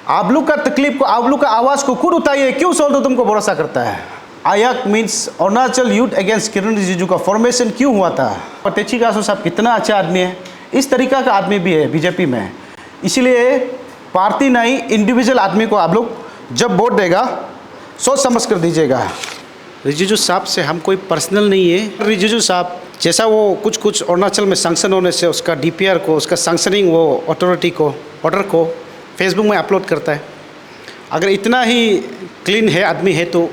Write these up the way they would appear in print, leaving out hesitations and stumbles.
आप लोग का तकलीफ को, आप लोग का आवाज़ को खुद उठाइए, क्यों सोल्डो तुमको भरोसा करता है? आयक मीन्स अरुणाचल यूथ अगेंस्ट किरण रिजिजू का फॉर्मेशन क्यों हुआ था? और तेची कासो साहब कितना अच्छा आदमी है, इस तरीका का आदमी भी है बीजेपी में। इसलिए पार्टी नहीं, इंडिविजुअल आदमी को आप लोग जब वोट देगा सोच समझ कर दीजिएगा। रिजिजू साहब से हम कोई पर्सनल नहीं है। रिजिजू साहब जैसा वो कुछ अरुणाचल में सैंक्शन होने से उसका डीपीआर को, उसका सैंक्शनिंग वो अथॉरिटी को, ऑर्डर को फेसबुक में अपलोड करता है। अगर इतना ही क्लीन है आदमी है तो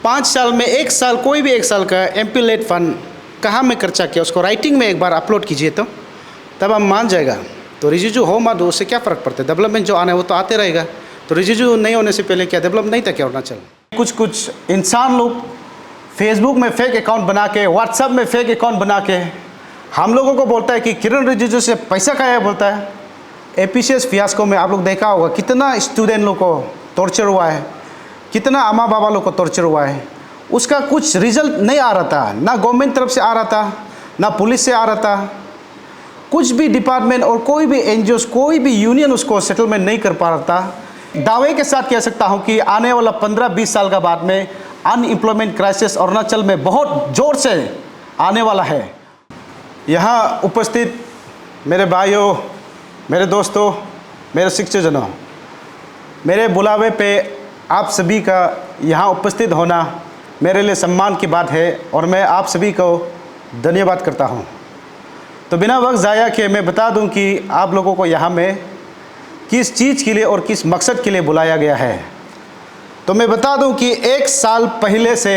5 साल में 1 साल, कोई भी 1 साल का एमपी लेड फंड कहाँ में खर्चा किया उसको राइटिंग में एक बार अपलोड कीजिए तो तब हम मान जाएगा। तो रिजिजू हो मत हो, उससे क्या फ़र्क पड़ता है? डेवलपमेंट जो आना है वो तो आते रहेगा। तो रिजिजू नहीं होने से पहले क्या डेवलप नहीं था क्या अरुणाचल? कुछ इंसान लोग फेसबुक में फेक अकाउंट बना के, व्हाट्सएप में फेक अकाउंट बना के हम लोगों को बोलता है कि किरण रिजिजू से पैसा खाया बोलता है। एपीसीएस फियास्को में आप लोग देखा होगा कितना स्टूडेंट लोग को टॉर्चर हुआ है, कितना अम्मा बाबा लोग को टॉर्चर हुआ है। उसका कुछ रिजल्ट नहीं आ रहा था, ना गवर्नमेंट तरफ से आ रहा था, ना पुलिस से आ रहा था। कुछ भी डिपार्टमेंट और कोई भी एनजीओ, कोई भी यूनियन उसको सेटलमेंट नहीं कर पा रहा था। दावे के साथ कह सकता हूँ कि आने वाला 15-20 साल का बाद में अनएम्प्लॉयमेंट क्राइसिस अरुणाचल में बहुत ज़ोर से आने वाला है। यहाँ उपस्थित मेरे भाइयों, मेरे दोस्तों, मेरे शिक्षकजनों, मेरे बुलावे पे आप सभी का यहाँ उपस्थित होना मेरे लिए सम्मान की बात है और मैं आप सभी को धन्यवाद करता हूँ। तो बिना वक्त ज़ाया किए मैं बता दूँ कि आप लोगों को यहाँ में किस चीज़ के लिए और किस मकसद के लिए बुलाया गया है। तो मैं बता दूं कि 1 साल पहले से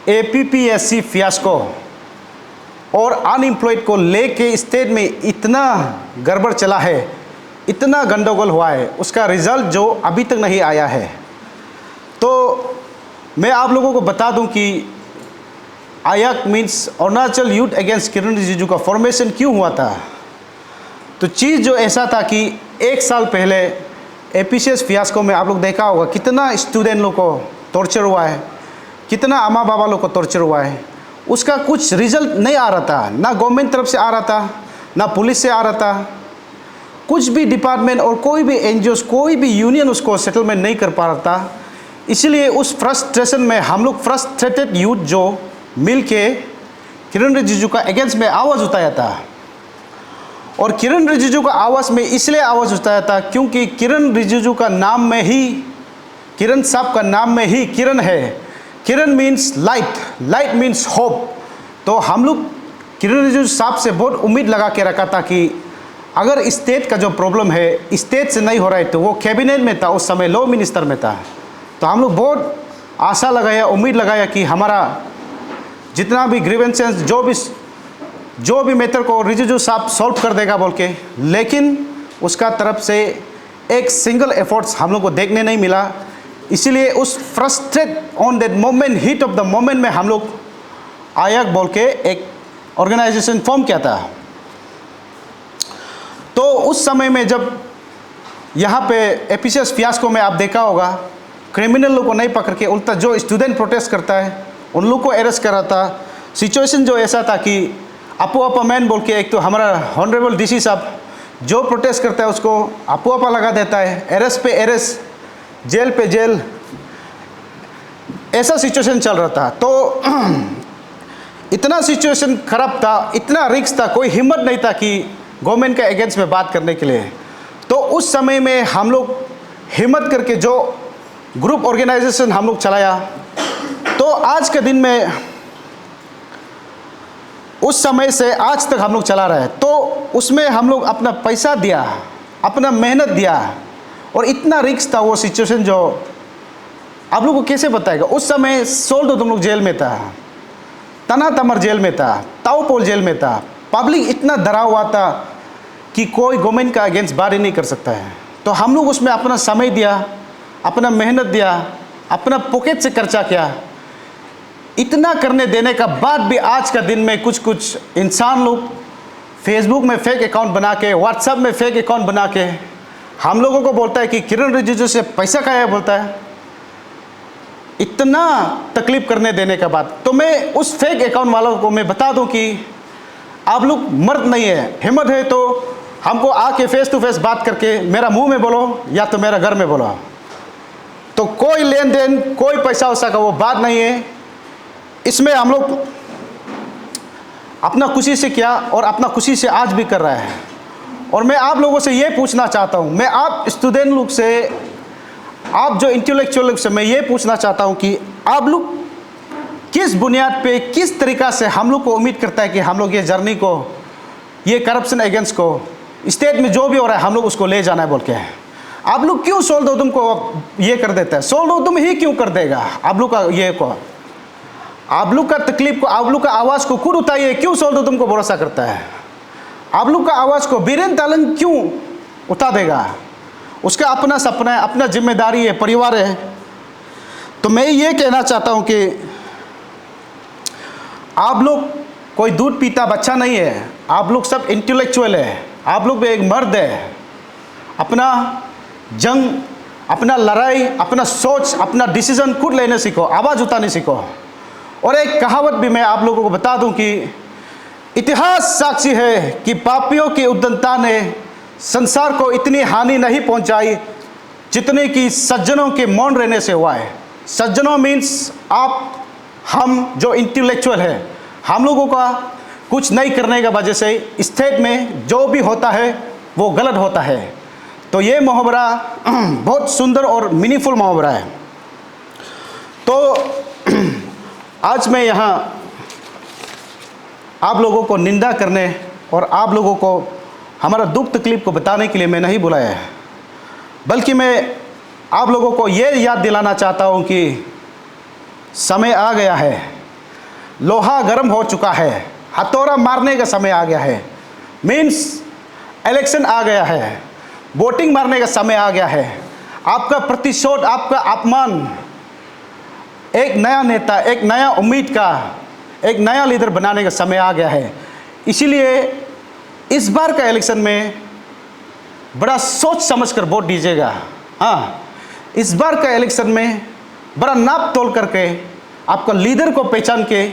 एपीपीएससी फियास्को और अनएम्प्लॉयड को लेके स्टेट में इतना गड़बड़ चला है, इतना गंदरगोल हुआ है, उसका रिज़ल्ट जो अभी तक नहीं आया है। तो मैं आप लोगों को बता दूं कि आयक मीन्स अरुणाचल यूथ अगेंस्ट किरण रिजिजू का फॉर्मेशन क्यों हुआ था। तो चीज़ जो ऐसा था कि 1 साल पहले एपीसीएस फियास्को में आप लोग देखा होगा कितना स्टूडेंट लोग को टॉर्चर हुआ है, कितना अम्मा बाबा लोग को टॉर्चर हुआ है। उसका कुछ रिजल्ट नहीं आ रहा था, ना गवर्नमेंट तरफ से आ रहा था, ना पुलिस से आ रहा था। कुछ भी डिपार्टमेंट और कोई भी एनजीओ, कोई भी यूनियन उसको सेटलमेंट नहीं कर पा रहा था। इसलिए उस फ्रस्ट्रेशन में हम लोग फ्रस्ट्रेटेड यूथ जो मिल के किरण रिजिजू का अगेंस्ट में आवाज़ उठाया था। और किरण रिजिजू का आवाज़ में इसलिए आवाज़ उठाया था क्योंकि किरण रिजिजू का नाम में ही, किरण साहब का नाम में ही किरण है। Kiran means light, light means hope. तो हम लोग किरण रिजिजू साहब से बहुत उम्मीद लगा के रखा था कि अगर स्टेट का जो प्रॉब्लम है स्टेट से नहीं हो रहा है तो वो कैबिनेट में था, उस समय लॉ मिनिस्टर में था। तो हम लोग बहुत आशा लगाया, उम्मीद लगाया कि हमारा जितना भी ग्रीवेंसेस, जो भी मैटर को रिजिजू साहब सॉल्व कर देगा बोल के, लेकिन उसका तरफ से एक सिंगल एफर्ट्स हम लोग को देखने नहीं मिला। इसीलिए उस frustrate on that moment, heat of the moment में हम लोग आयक बोल के एक ऑर्गेनाइजेशन फॉर्म किया था। तो उस समय में जब यहाँ पे एपीसीएस फियास्को में आप देखा होगा क्रिमिनल लोग को नहीं पकड़ के उल्टा जो स्टूडेंट प्रोटेस्ट करता है उन लोग को अरेस्ट करा था। सिचुएशन जो ऐसा था कि अपू अपा मैन बोल के एक तो हमारा ऑनरेबल डीसी साहब जो प्रोटेस्ट करता है उसको अपू अपा लगा देता है, अरेस्ट पे अरेस्ट, जेल पे जेल, ऐसा सिचुएशन चल रहा था। तो इतना सिचुएशन खराब था, इतना रिस्क था, कोई हिम्मत नहीं था कि गवर्नमेंट के अगेंस्ट में बात करने के लिए। तो उस समय में हम लोग हिम्मत करके जो ग्रुप ऑर्गेनाइजेशन हम लोग चलाया, तो आज के दिन में उस समय से आज तक हम लोग चला रहे हैं। तो उसमें हम लोग अपना पैसा दिया, अपना मेहनत दिया और इतना रिस्क था वो सिचुएशन जो आप लोगों को कैसे बताएगा। उस समय सोल्डो तुम लोग जेल में था, तना तमर जेल में था, ताऊपोल जेल में था। पब्लिक इतना डरा हुआ था कि कोई गवर्नमेंट का अगेंस्ट बात ही नहीं कर सकता है। तो हम लोग उसमें अपना समय दिया, अपना मेहनत दिया, अपना पॉकेट से खर्चा किया। इतना करने देने का बाद भी आज का दिन में कुछ इंसान लोग फेसबुक में फेक अकाउंट बना के, व्हाट्सएप में फेक अकाउंट बना के हम लोगों को बोलता है कि किरण रिजिजू से पैसा खाया बोलता है। इतना तकलीफ करने देने के बाद तो मैं उस फेक अकाउंट वालों को मैं बता दूं कि आप लोग मर्द नहीं है, हिम्मत है तो हमको आके फेस टू फेस बात करके मेरा मुंह में बोलो या तो मेरा घर में बोलो, तो कोई लेन देन, कोई पैसा वैसा का वो बात नहीं है। इसमें हम लोग अपना खुशी से किया और अपना खुशी से आज भी कर रहा है। और मैं आप लोगों से ये पूछना चाहता हूँ, मैं आप स्टूडेंट लोग से, आप जो इंटेलेक्चुअल लोग से मैं ये पूछना चाहता हूँ कि आप लोग किस बुनियाद पे, किस तरीक़ा से हम लोग को उम्मीद करता है कि हम लोग ये जर्नी को, ये करप्शन अगेंस्ट को, स्टेट में जो भी हो रहा है हम लोग उसको ले जाना है बोल के। आप लोग क्यों सोल्डो तुमको ये कर देता है? सोल्डो तुम ही क्यों कर देगा आप लोग का ये को, आप लोग का तकलीफ को, आप लोग का आवाज़ को खुद उठाइए। क्यों सोल्डो तुमको भरोसा करता है? आप लोग का आवाज़ को बीरेन तालन क्यों उठा देगा? उसका अपना सपना है, अपना जिम्मेदारी है, परिवार है। तो मैं ये कहना चाहता हूँ कि आप लोग कोई दूध पीता बच्चा नहीं है, आप लोग सब इंटेलेक्चुअल है, आप लोग भी एक मर्द है। अपना जंग, अपना लड़ाई, अपना सोच, अपना डिसीजन खुद लेने सीखो, आवाज़ उठाने सीखो। और एक कहावत भी मैं आप लोगों को बता दूं कि इतिहास साक्षी है कि पापियों की उद्दंडता ने संसार को इतनी हानि नहीं पहुंचाई जितने कि सज्जनों के मौन रहने से हुआ है। सज्जनों मीन्स आप, हम जो इंटेलेक्चुअल है, हम लोगों का कुछ नहीं करने की वजह से स्टेट में जो भी होता है वो गलत होता है। तो ये मुहावरा बहुत सुंदर और मीनिंगफुल मुहावरा है। तो आज मैं यहाँ आप लोगों को निंदा करने और आप लोगों को हमारा दुख तकलीफ को बताने के लिए मैं नहीं बुलाया है, बल्कि मैं आप लोगों को ये याद दिलाना चाहता हूँ कि समय आ गया है, लोहा गर्म हो चुका है, हथौड़ा मारने का समय आ गया है। मीन्स इलेक्शन आ गया है, वोटिंग मारने का समय आ गया है। आपका प्रतिशोध, आपका अपमान, एक नया नेता, एक नया उम्मीद का, एक नया लीडर बनाने का समय आ गया है। इसीलिए इस बार का इलेक्शन में बड़ा सोच समझकर वोट दीजिएगा। हाँ, इस बार का इलेक्शन में बड़ा नाप तोल करके आपका लीडर को पहचान के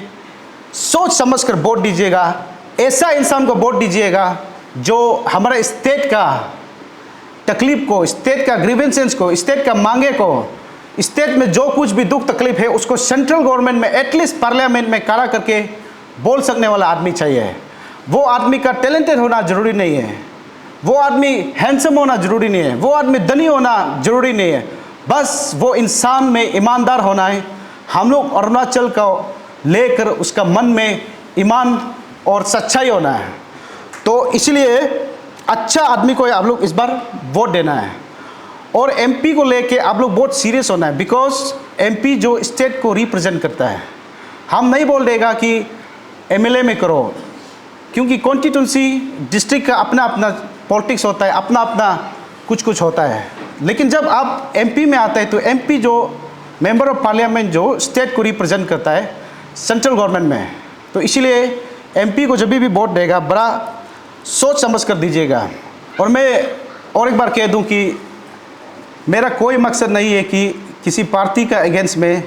सोच समझकर वोट दीजिएगा। ऐसा इंसान को वोट दीजिएगा जो हमारे स्टेट का तकलीफ को, स्टेट का ग्रीवेंसेस को, स्टेट का मांगे को, स्टेट में जो कुछ भी दुख तकलीफ है उसको सेंट्रल गवर्नमेंट में, एटलीस्ट पार्लियामेंट में खड़ा करके बोल सकने वाला आदमी चाहिए। वो आदमी का टैलेंटेड होना जरूरी नहीं है, वो आदमी हैंडसम होना जरूरी नहीं है, वो आदमी धनी होना जरूरी नहीं है, बस वो इंसान में ईमानदार होना है। हम लोग अरुणाचल को लेकर उसका मन में ईमान और सच्चाई होना है। तो इसलिए अच्छा आदमी को आप लोग इस बार वोट देना है। और एमपी को लेके आप लोग बहुत सीरियस होना है, बिकॉज एमपी जो स्टेट को रिप्रेजेंट करता है। हम नहीं बोल देगा कि एमएलए में करो, क्योंकि कॉन्स्टिट्यूंसी डिस्ट्रिक्ट का अपना अपना पॉलिटिक्स होता है, अपना अपना कुछ कुछ होता है। लेकिन जब आप एमपी में आते हैं तो एमपी जो मेंबर ऑफ पार्लियामेंट जो स्टेट को रिप्रेजेंट करता है सेंट्रल गवर्नमेंट में, तो इसीलिए एमपी को जब भी वोट देगा बड़ा सोच समझ कर दीजिएगा। और मैं और एक बार कह दूं कि मेरा कोई मकसद नहीं है कि किसी पार्टी का अगेंस्ट में,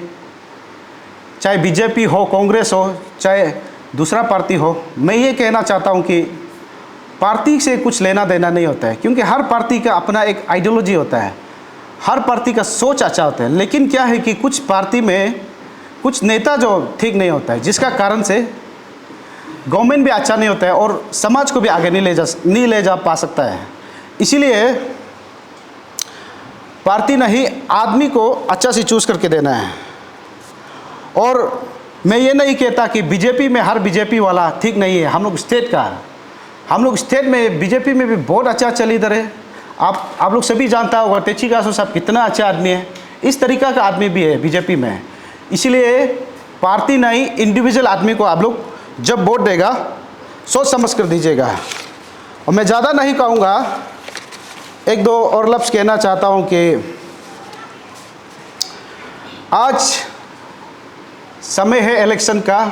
चाहे बीजेपी हो, कांग्रेस हो, चाहे दूसरा पार्टी हो, मैं ये कहना चाहता हूँ कि पार्टी से कुछ लेना देना नहीं होता है, क्योंकि हर पार्टी का अपना एक आइडियोलॉजी होता है, हर पार्टी का सोच अच्छा होता है। लेकिन क्या है कि कुछ पार्टी में कुछ नेता जो ठीक नहीं होता है, जिसका कारण से गवर्नमेंट भी अच्छा नहीं होता है और समाज को भी आगे नहीं ले जा पा सकता है। इसीलिए पार्टी नहीं, आदमी को अच्छा से चूज़ करके देना है। और मैं ये नहीं कहता कि बीजेपी में हर बीजेपी वाला ठीक नहीं है। हम लोग स्टेट में बीजेपी में भी बहुत अच्छा अच्छा लीडर है। आप लोग सभी जानता होगा तेची कासो साहब कितना अच्छा आदमी है, इस तरीका का आदमी भी है बीजेपी में। इसलिए पार्टी नहीं, इंडिविजुअल आदमी को आप लोग जब वोट देगा सोच समझ कर दीजिएगा। और मैं ज़्यादा नहीं कहूँगा, एक दो और लफ्ज़ कहना चाहता हूँ कि आज समय है इलेक्शन का,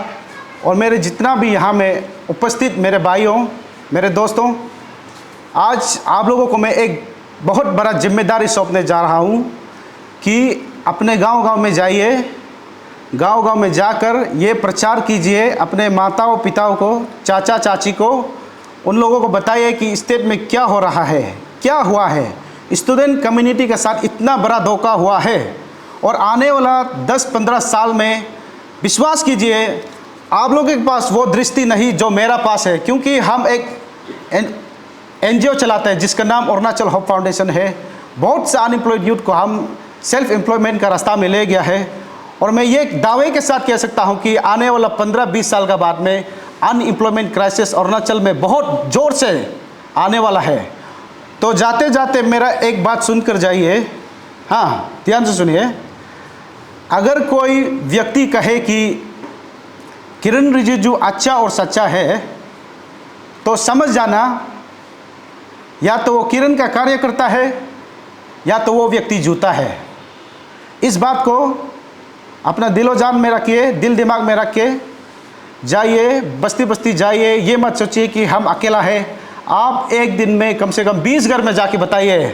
और मेरे जितना भी यहाँ में उपस्थित मेरे भाइयों, मेरे दोस्तों, आज आप लोगों को मैं एक बहुत बड़ा जिम्मेदारी सौंपने जा रहा हूँ कि अपने गांव-गांव में जाइए, गांव-गांव में जाकर ये प्रचार कीजिए, अपने माताओं पिताओं को, चाचा चाची को, उन लोगों को बताइए कि स्टेट में क्या हो रहा है, क्या हुआ है, स्टूडेंट कम्युनिटी के साथ इतना बड़ा धोखा हुआ है। और आने वाला 10-15 साल में विश्वास कीजिए आप लोगों के पास वो दृष्टि नहीं जो मेरा पास है, क्योंकि हम एक NGO चलाते हैं जिसका नाम अरुणाचल होप फाउंडेशन है। बहुत से अनएम्प्लॉयड यूथ को हम सेल्फ एम्प्लॉयमेंट का रास्ता में ले गया है। और मैं ये दावे के साथ कह सकता हूँ कि आने वाला 15-20 साल का बाद में अनएम्प्लॉयमेंट क्राइसिस अरुणाचल में बहुत ज़ोर से आने वाला है। तो जाते जाते मेरा एक बात सुनकर जाइए, हाँ ध्यान से सुनिए। अगर कोई व्यक्ति कहे कि किरण रिजिजू अच्छा और सच्चा है तो समझ जाना या तो वो किरण का कार्यकर्ता है या तो वो व्यक्ति झूठा है। इस बात को अपना दिलो जान में रखिए, दिल दिमाग में रख के जाइए, बस्ती बस्ती जाइए। ये मत सोचिए कि हम अकेला है। आप एक दिन में कम से कम 20 घर में जाके बताइए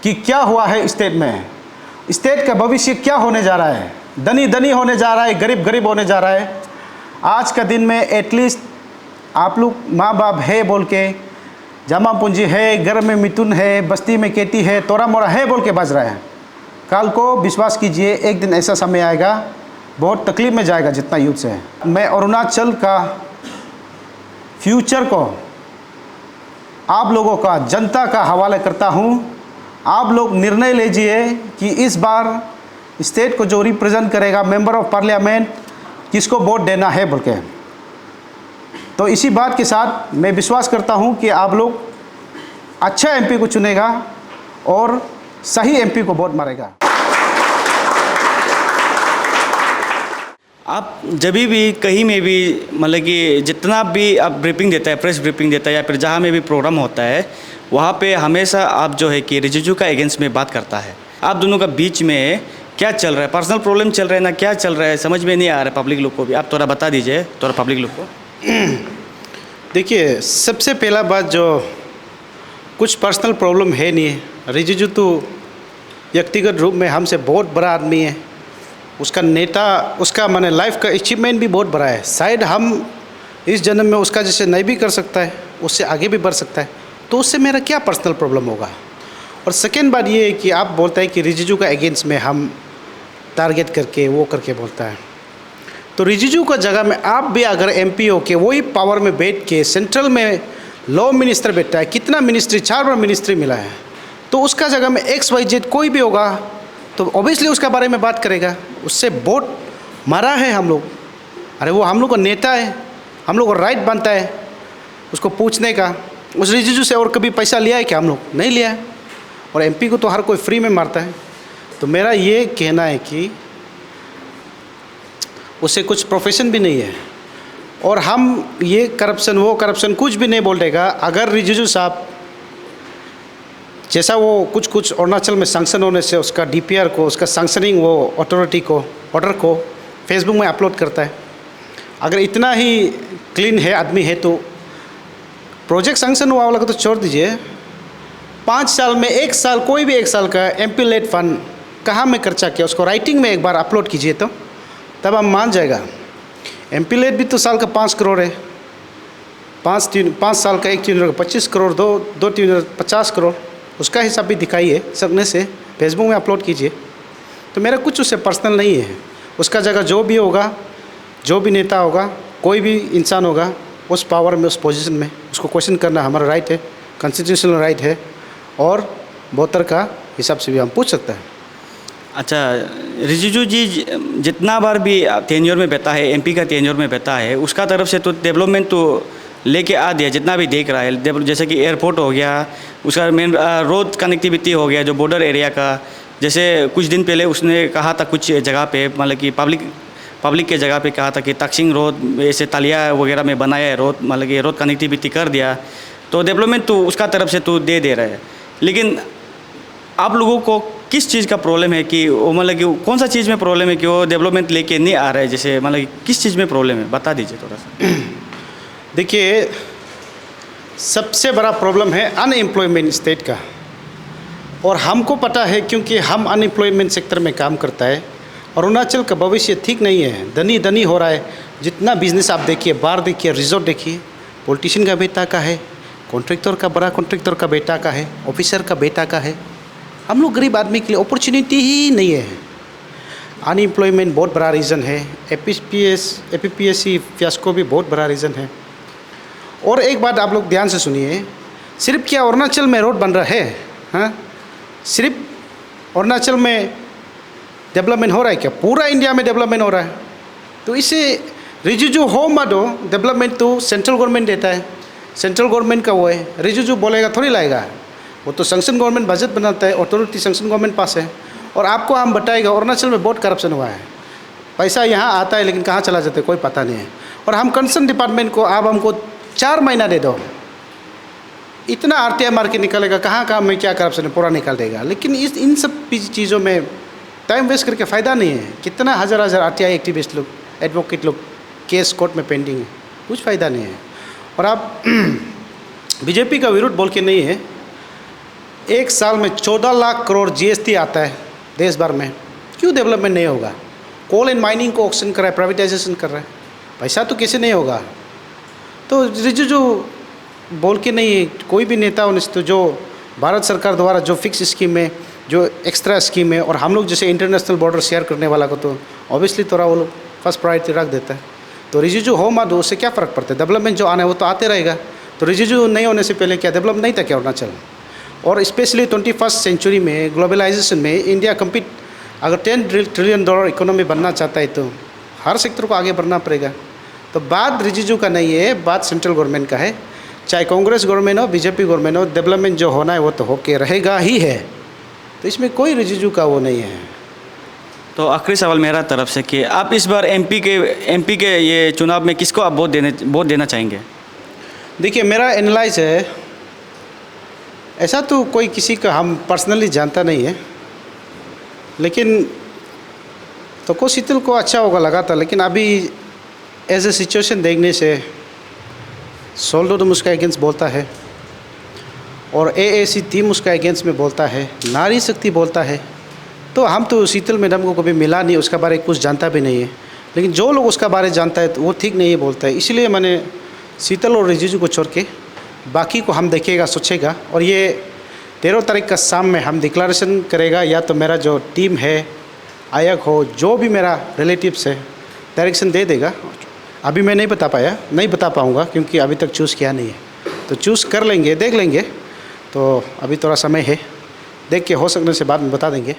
कि क्या हुआ है स्टेट में, स्टेट का भविष्य क्या होने जा रहा है। धनी धनी होने जा रहा है, गरीब गरीब होने जा रहा है। आज का दिन में एटलीस्ट आप लोग माँ बाप है बोल के, जमा पूंजी है, घर में मिथुन है, बस्ती में केटी है, तोरा मोरा है बोल के बज रहा है। कल को विश्वास कीजिए एक दिन ऐसा समय आएगा बहुत तकलीफ में जाएगा जितना यूथ से। मैं अरुणाचल का फ्यूचर को आप लोगों का, जनता का हवाले करता हूँ। आप लोग निर्णय लीजिए कि इस बार स्टेट को जो रिप्रेजेंट करेगा मेंबर ऑफ पार्लियामेंट किसको वोट देना है बोल के। तो इसी बात के साथ मैं विश्वास करता हूँ कि आप लोग अच्छा MP को चुनेगा और सही MP को वोट मारेगा। आप जब भी कहीं में भी मतलब कि जितना भी आप ब्रीफिंग देता है, प्रेस ब्रीफिंग देता है या फिर जहाँ में भी प्रोग्राम होता है, वहाँ पे हमेशा आप जो है कि रिजिजू का अगेंस्ट में बात करता है। आप दोनों का बीच में क्या चल रहा है, पर्सनल प्रॉब्लम चल रहा है ना क्या चल रहा है, समझ में नहीं आ रहा है पब्लिक लोग को भी। आप थोड़ा बता दीजिए थोड़ा पब्लिक लोग को। देखिए, सबसे पहला बात, जो कुछ पर्सनल प्रॉब्लम है नहीं है। रिजिजू तो व्यक्तिगत रूप में हमसे बहुत बड़ा आदमी है। उसका नेता, उसका माने लाइफ का अचीवमेंट भी बहुत बड़ा है। शायद हम इस जन्म में उसका जैसे नहीं भी कर सकता है, उससे आगे भी बढ़ सकता है। तो उससे मेरा क्या पर्सनल प्रॉब्लम होगा। और सेकेंड बात ये है कि आप बोलते हैं कि रिजिजू का अगेंस्ट में हम टारगेट करके वो करके बोलता है। तो रिजिजू का जगह में आप भी अगर MP हो के वही पावर में बैठ के, सेंट्रल में लॉ मिनिस्टर बैठा है, कितना मिनिस्ट्री, 4 बार मिनिस्ट्री मिला है, तो उसका जगह में XYZ कोई भी होगा तो ऑब्वियसली उसका बारे में बात करेगा। उससे वोट मारा है हम लोग, अरे वो हम लोग का नेता है, हम लोग को राइट बनता है उसको पूछने का। उस रिजिजू से और कभी पैसा लिया है क्या? हम लोग नहीं लिया है। और MP को तो हर कोई फ्री में मारता है। तो मेरा ये कहना है कि उसे कुछ प्रोफेशन भी नहीं है और हम ये करप्शन वो करप्शन कुछ भी नहीं बोल देगा। अगर रिजिजू साहब जैसा वो कुछ अरुणाचल में सैंक्शन होने से उसका DPR को, उसका सैंक्शनिंग वो अथॉरिटी को, ऑर्डर को फेसबुक में अपलोड करता है, अगर इतना ही क्लीन है आदमी है, तो प्रोजेक्ट सैंक्शन हुआ वाला को तो छोड़ दीजिए, 5 साल में 1 साल, कोई भी 1 साल का MP लेड फंड कहाँ में खर्चा किया उसको राइटिंग में एक बार अपलोड कीजिए तो तब हम मान जाएगा। MP लेड भी तो साल का 5 करोड़ है, 5 साल का एक ट्यूनर का 25 करोड़, दो ट्यूनर 50 करोड़, उसका हिसाब भी दिखाइए सकने से, फेसबुक में अपलोड कीजिए। तो मेरा कुछ उससे पर्सनल नहीं है। उसका जगह जो भी होगा, जो भी नेता होगा, कोई भी इंसान होगा, उस पावर में, उस पोजीशन में उसको क्वेश्चन करना हमारा राइट है, कॉन्स्टिट्यूशनल राइट है। और वोटर का हिसाब से भी हम पूछ सकते हैं। अच्छा, रिजिजू जी जितना बार भी टेन्योर में बैठा है, MP का टेन्योर में बैठा है, उसका तरफ से तो डेवलपमेंट तो लेके आ दिया जितना भी देख रहा है। जैसे कि एयरपोर्ट हो गया, उसका मेन रोड कनेक्टिविटी हो गया, जो बॉर्डर एरिया का, जैसे कुछ दिन पहले उसने कहा था कुछ जगह पे, मतलब कि पब्लिक के जगह पे कहा था कि तक्सिंग रोड ऐसे तालिया वगैरह में बनाया है रोड, मतलब कि रोड कनेक्टिविटी कर दिया। तो डेवलपमेंट तो उसका तरफ से तो दे रहा है। लेकिन आप लोगों को किस चीज़ का प्रॉब्लम है कि वो, मतलब कि कौन सा चीज़ में प्रॉब्लम है कि वो डेवलपमेंट लेके नहीं आ रहा है? जैसे मतलब कि किस चीज़ में प्रॉब्लम है, बता दीजिए थोड़ा सा। देखिए, सबसे बड़ा प्रॉब्लम है अनएम्प्लॉयमेंट स्टेट का। और हमको पता है क्योंकि हम अनएम्प्लॉयमेंट सेक्टर में काम करता है। अरुणाचल का भविष्य ठीक नहीं है, धनी धनी हो रहा है। जितना बिजनेस आप देखिए, बार देखिए, रिजॉर्ट देखिए, पॉलिटिशियन का बेटा का है, कॉन्ट्रैक्टर का, बड़ा कॉन्ट्रैक्टर का बेटा का है, ऑफिसर का बेटा का है। हम लोग गरीब आदमी के लिए अपॉर्चुनिटी ही नहीं है। अनएम्प्लॉयमेंट बहुत बड़ा रीज़न है। एपीपीएससी फियास्को भी बहुत बड़ा रीज़न है। और एक बात आप लोग ध्यान से सुनिए, सिर्फ क्या अरुणाचल में रोड बन रहा है? हाँ, सिर्फ अरुणाचल में डेवलपमेंट हो रहा है क्या? पूरा इंडिया में डेवलपमेंट हो रहा है। तो इसे रिजिजू हो मत हो, डेवलपमेंट तो सेंट्रल गवर्नमेंट देता है, सेंट्रल गवर्नमेंट का वो है। रिजिजू बोलेगा थोड़ी लाएगा, वो तो सेंक्शन गवर्नमेंट बजट बनाता है, अथॉरिटी सेंक्शन गवर्नमेंट पास है। और आपको हम बताएगा अरुणाचल में बहुत करप्शन हुआ है, पैसा यहाँ आता है लेकिन कहाँ चला जाता है कोई पता नहीं है। और हम कंसर्न डिपार्टमेंट को आप हमको 4 महीना दे दो, इतना आरटीआई मार के निकलेगा, कहाँ कहाँ में क्या करप्शन है पूरा निकाल देगा। लेकिन इन सब चीज़ों में टाइम वेस्ट करके फ़ायदा नहीं है। कितना हज़ार आरटीआई एक्टिविस्ट लोग, एडवोकेट लोग केस कोर्ट में पेंडिंग है, कुछ फ़ायदा नहीं है। और आप बीजेपी का विरोध बोल के नहीं है, एक साल में 14 लाख करोड़ जीएसटी आता है देश भर में, क्यों डेवलपमेंट नहीं होगा? कोल एंड माइनिंग को ऑक्शन कर रहा है, प्राइवेटाइजेशन कर रहा है, पैसा तो कैसे नहीं होगा? तो रिजिजू बोल के नहीं है कोई भी नेता तो जो भारत सरकार द्वारा जो फिक्स स्कीम है, जो एक्स्ट्रा स्कीम है, और हम लोग जैसे इंटरनेशनल बॉर्डर शेयर करने वाला को तो ऑब्वियसली थोड़ा वो लोग फर्स्ट प्रायोरिटी रख देता है। तो रिजिजू हो मत हो, उससे क्या फ़र्क पड़ता है? डेवलपमेंट जो आना है वो तो आते रहेगा। तो रिजिजू नहीं होने से पहले क्या डेवलप नहीं था क्या अरुणाचल? और स्पेशली 21st सेंचुरी में ग्लोबलाइजेशन में इंडिया कम्पीट, अगर $10 ट्रिलियन इकोनॉमी बनना चाहता है तो हर सेक्टर को आगे बढ़ना पड़ेगा। तो बात रिजिजू का नहीं है, बात सेंट्रल गवर्नमेंट का है। चाहे कांग्रेस गवर्नमेंट हो, बीजेपी गवर्नमेंट हो, डेवलपमेंट जो होना है वो तो होके रहेगा ही है। तो इसमें कोई रिजिजू का वो नहीं है। तो आखिरी सवाल मेरा तरफ से कि आप इस बार एमपी के ये चुनाव में किसको आप वोट देना चाहेंगे? देखिए, मेरा एनालाइज है, ऐसा तो कोई किसी का हम पर्सनली जानता नहीं है, लेकिन तो को शीतल को अच्छा होगा लगा था। लेकिन अभी एज ए सिचुएशन देखने से सोल्डो तो उसका अगेंस्ट बोलता है, और AAC टीम उसका अगेंस्ट में बोलता है, नारी शक्ति बोलता है। तो हम तो शीतल मैडम को कभी मिला नहीं, उसका बारे कुछ जानता भी नहीं है। लेकिन जो लोग उसका बारे जानता है तो वो ठीक नहीं बोलता है। इसलिए मैंने शीतल और रिजिजू को छोड़ के बाकी को हम देखेगा, सोचेगा, और ये 13 तारीख का शाम में हम डिक्लेरेशन करेगा। या तो मेरा जो टीम है, आयक हो, जो भी मेरा रिलेटिव्स है, डायरेक्शन दे देगा। अभी मैं नहीं बता पाऊँगा क्योंकि अभी तक चूज़ किया नहीं है। तो चूज़ कर लेंगे, देख लेंगे। तो अभी थोड़ा समय है, देख के हो सकने से बाद में बता देंगे।